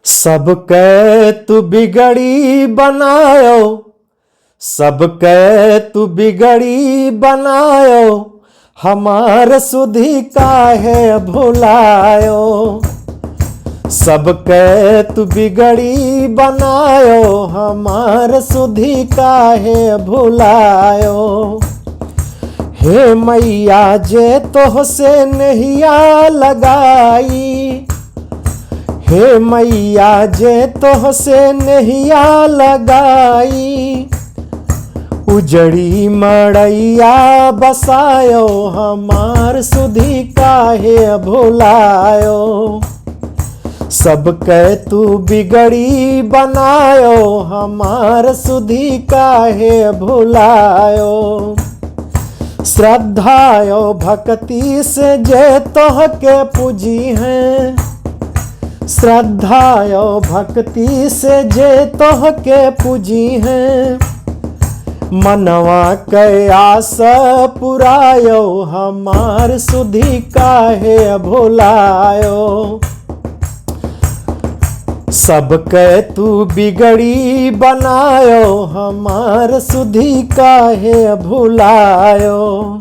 सबके तू बिगड़ी बनायो, सबके तू बिगड़ी बनायो, हमार सुधी काहे भुलायो। सबके तू बिगड़ी बनायो, हमार सुधी काहे भुलायो। हे मैया जे तोहसे नहिया लगाई, हे मैया जे तोहसे नहिया लगाई, उजड़ी मड़ैया बसायो, हमार सुधी काहे भुलायो। सबके तू बिगड़ी बनायो, हमार सुधी काहे भुलायो। श्रद्धायो भक्ति से जे तोहके पूजी हैं, श्रद्धायो भक्ति से जे तोहके पूजी हैं, मनवा के आस पुरायो, हमार सुधी काहे भुलायो। सबके तू बिगड़ी बनायो, हमार सुधी काहे भुलायो।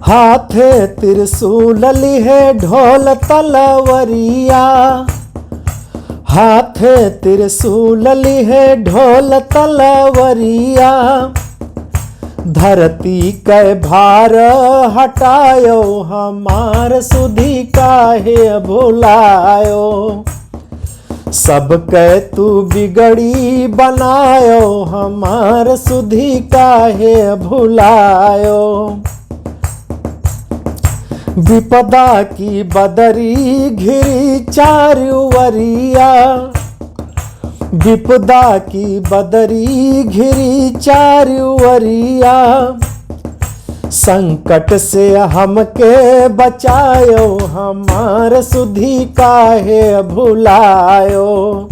हाथे त्रिशूल लिहे ढोल तलवरिया, हाथे त्रिशूल लिहे ढोल तलवरिया, धरती के भार हटायो, हमार सुधी काहे भुलायो। सबके तू बिगड़ी बनायो, हमार सुधी काहे भुलायो। विपदा की बदरी घिरी चारुवरिया, विपदा की बदरी घिरी चारुवरिया, संकट से हमके बचायो, हमार सुधी काहे भुलायो।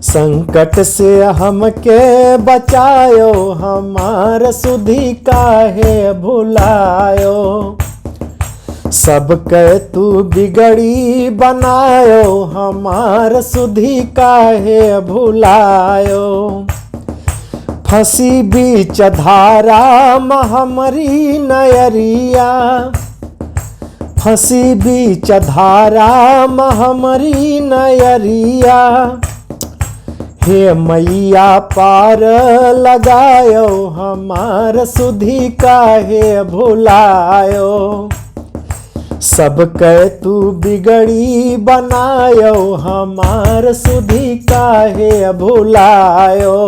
संकट से हमके बचायो, हमार सुधी काहे भुलायो। सबके तू बिगड़ी बनायो, हमार सुधी काहे भुलायो। फंसी बीच धारा हमरी नयरिया, फंसी बीच धारा हमरी नयरिया, हे मैया पार लगायो, हमार सुधी काहे भुलायो। सबके तू बिगड़ी बनायो, हमार सुधी काहे भुलायो।